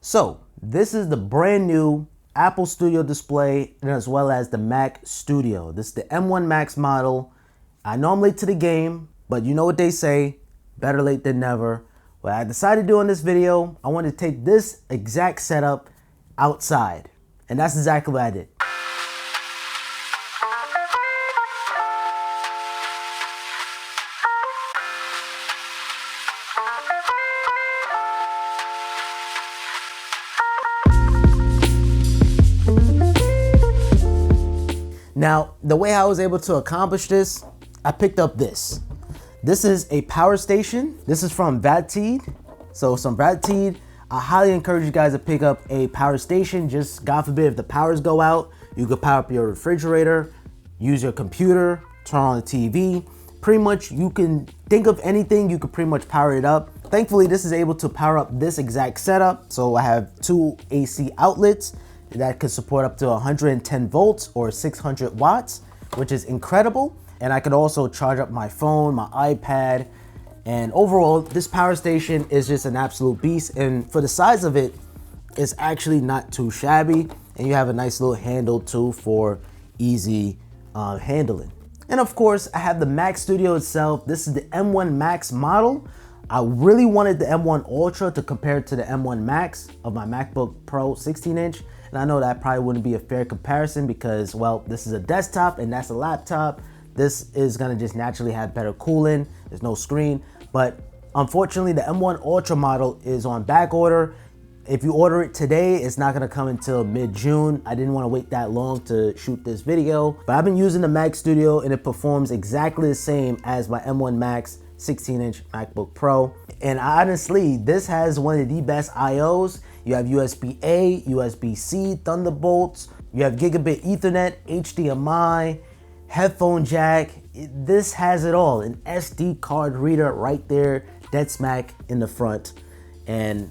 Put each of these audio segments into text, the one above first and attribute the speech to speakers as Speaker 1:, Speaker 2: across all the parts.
Speaker 1: So this is the brand new Apple Studio display, and as well as the Mac Studio. This is the M1 Max model. I know I'm late to the game, but you know what they say, better late than never. What I decided to do in this video, I wanted to take this exact setup outside, and that's exactly what I did. Now, the way I was able to accomplish this, I picked up this. This is a power station. This is from VATID. So some VATID, I highly encourage you guys to pick up a power station. Just God forbid if the powers go out, you could power up your refrigerator, use your computer, turn on the TV. Pretty much you can think of anything, you could pretty much power it up. Thankfully, this is able to power up this exact setup. So I have two AC outlets that could support up to 110 volts or 600 watts, which is incredible. And I could also charge up my phone, my iPad, and overall, this power station is just an absolute beast. And for the size of it, it's actually not too shabby. And you have a nice little handle too for easy handling. And of course, I have the Mac Studio itself. This is the M1 Max model. I really wanted the M1 Ultra to compare to the M1 Max of my MacBook Pro 16-inch. And I know that probably wouldn't be a fair comparison because, well, this is a desktop and that's a laptop. This is gonna just naturally have better cooling. There's no screen. But unfortunately, the M1 Ultra model is on back order. If you order it today, it's not gonna come until mid-June. I didn't wanna wait that long to shoot this video. But I've been using the Mac Studio and it performs exactly the same as my M1 Max 16-inch MacBook Pro. And honestly, this has one of the best IOs. You have USB-A, USB-C, Thunderbolts, you have gigabit Ethernet, HDMI, headphone jack. This has it all. An SD card reader right there, dead smack in the front. And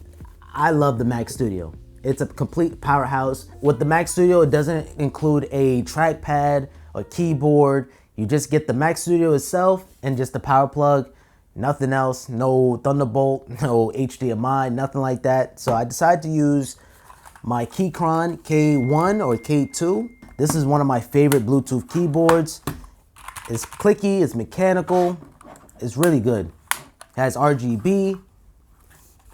Speaker 1: I love the Mac Studio. It's a complete powerhouse. With the Mac Studio, it doesn't include a trackpad or keyboard. You just get the Mac Studio itself and just the power plug. Nothing else, no Thunderbolt, no HDMI, nothing like that. So I decided to use my Keychron K1 or K2. This is one of my favorite Bluetooth keyboards. It's clicky, it's mechanical, it's really good. It has RGB.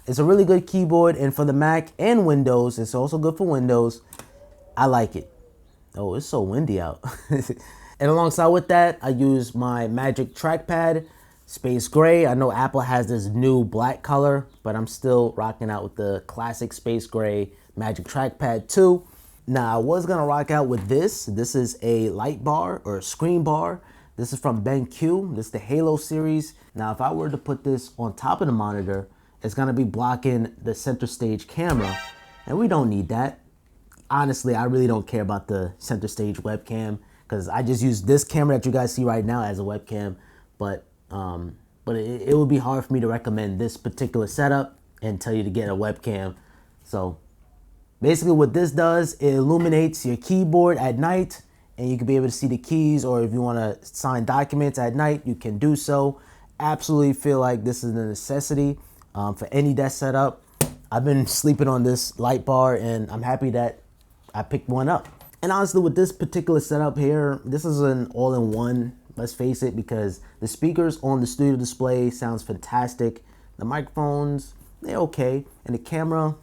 Speaker 1: It's a really good keyboard, and for the Mac and Windows, it's also good for Windows. I like it. Oh, it's so windy out. And alongside with that, I use my Magic Trackpad. Space gray. I know Apple has this new black color, but I'm still rocking out with the classic space gray Magic Trackpad 2. Now I was gonna rock out with this. This is a light bar or a ScreenBar. This is from BenQ. This is the Halo series. Now if I were to put this on top of the monitor, it's gonna be blocking the center stage camera, and we don't need that. Honestly, I really don't care about the center stage webcam because I just use this camera that you guys see right now as a webcam, but it would be hard for me to recommend this particular setup and tell you to get a webcam. So basically what this does, it illuminates your keyboard at night and you can be able to see the keys, or if you want to sign documents at night, you can do so. Absolutely feel like this is a necessity for any desk setup. I've been sleeping on this light bar and I'm happy that I picked one up. And honestly, with this particular setup here, this is an all-in-one. Let's face it, because the speakers on the studio display sounds fantastic. The microphones, they're okay. And the camera,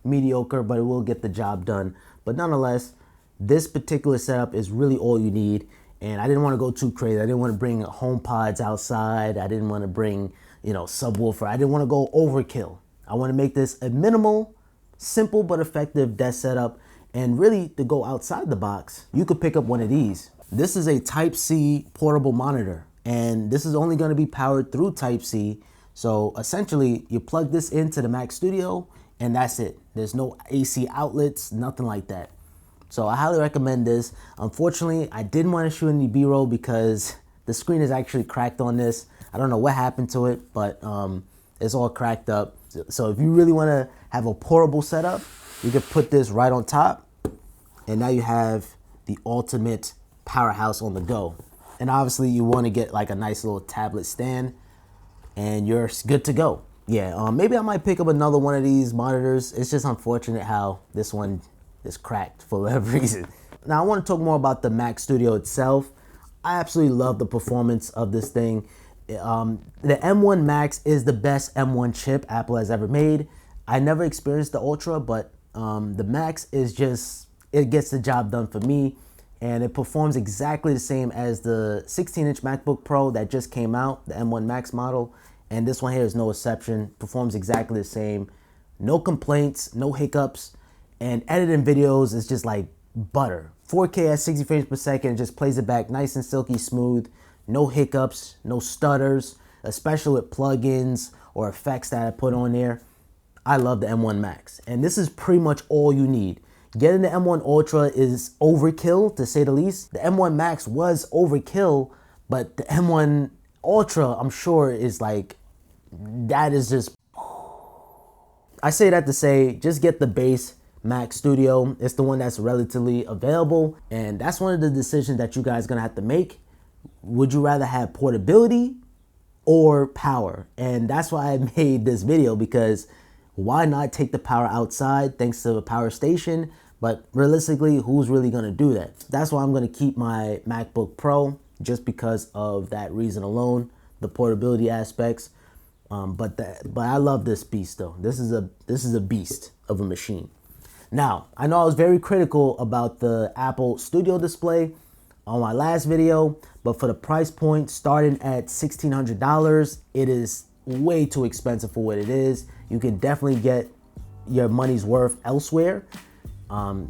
Speaker 1: mediocre, but it will get the job done. But nonetheless, this particular setup is really all you need. And I didn't want to go too crazy. I didn't want to bring HomePods outside. I didn't want to bring, subwoofer. I didn't want to go overkill. I want to make this a minimal, simple, but effective desk setup. And really, to go outside the box, you could pick up one of these. This is a Type-C portable monitor, and this is only going to be powered through Type-C. So essentially, you plug this into the Mac Studio, and that's it. There's no AC outlets, nothing like that. So I highly recommend this. Unfortunately, I didn't want to shoot any B-roll because the screen is actually cracked on this. I don't know what happened to it, but it's all cracked up. So if you really want to have a portable setup, you can put this right on top, and now you have the ultimate powerhouse on the go. And obviously you want to get like a nice little tablet stand and you're good to go. yeah, maybe I might pick up another one of these monitors. It's just unfortunate how this one is cracked for whatever reason. Now I want to talk more about the Mac Studio itself. I absolutely love the performance of this thing. The M1 Max is the best M1 chip Apple has ever made. I never experienced the Ultra, but the Max is just, it gets the job done for me. And it performs exactly the same as the 16-inch MacBook Pro that just came out, the M1 Max model. And this one here is no exception, performs exactly the same. No complaints, no hiccups, and editing videos is just like butter. 4K at 60 frames per second, it just plays it back nice and silky smooth. No hiccups, no stutters, especially with plugins or effects that I put on there. I love the M1 Max, and this is pretty much all you need. Getting the M1 Ultra is overkill, to say the least. The M1 Max was overkill, but the M1 Ultra, I'm sure, is like, that is just... I say that to say, just get the base Mac Studio. It's the one that's relatively available, and that's one of the decisions that you guys are gonna have to make. Would you rather have portability or power? And that's why I made this video, because why not take the power outside thanks to a power station? But realistically, who's really gonna do that? That's why I'm gonna keep my MacBook Pro, just because of that reason alone, the portability aspects. But I love this beast though. This is a beast of a machine. Now, I know I was very critical about the Apple Studio display on my last video, but for the price point starting at $1,600, it is way too expensive for what it is. You can definitely get your money's worth elsewhere.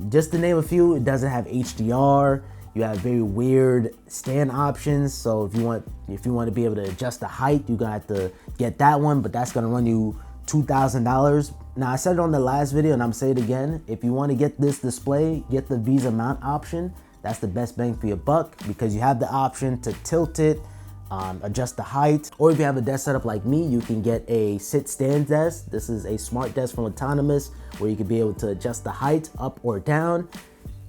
Speaker 1: Just to name a few, it doesn't have HDR. You have very weird stand options. So if you want to be able to adjust the height, you're gonna have to get that one, but that's gonna run you $2,000. Now I said it on the last video and I'm saying it again. If you want to get this display, get the Visa mount option. That's the best bang for your buck, because you have the option to tilt it, adjust the height, or if you have a desk setup like me, you can get a sit-stand desk. This is a smart desk from Autonomous, where you can be able to adjust the height up or down,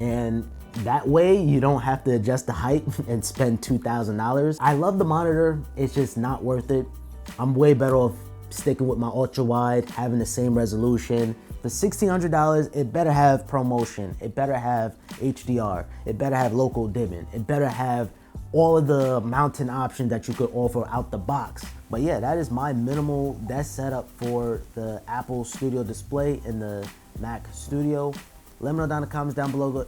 Speaker 1: and that way you don't have to adjust the height and spend $2,000. I love the monitor, it's just not worth it. I'm way better off sticking with my ultra wide, having the same resolution. For $1,600, it better have ProMotion, it better have HDR, it better have local dimming, it better have all of the mounting options that you could offer out the box. But yeah, that is my minimal desk setup for the Apple Studio display in the Mac Studio. Let me know down in the comments down below.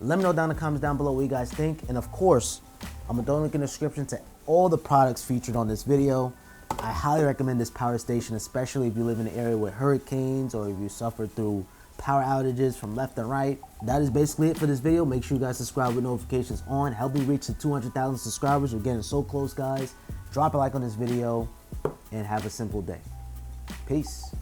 Speaker 1: Let me know down in the comments down below what you guys think. And of course, I'm gonna throw a link in the description to all the products featured on this video. I highly recommend this power station, especially if you live in an area with hurricanes or if you suffer through power outages from left and right. That is basically it for this video. Make sure you guys subscribe with notifications on. Help me reach the 200,000 subscribers. We're getting so close, guys. Drop a like on this video and have a simple day. Peace.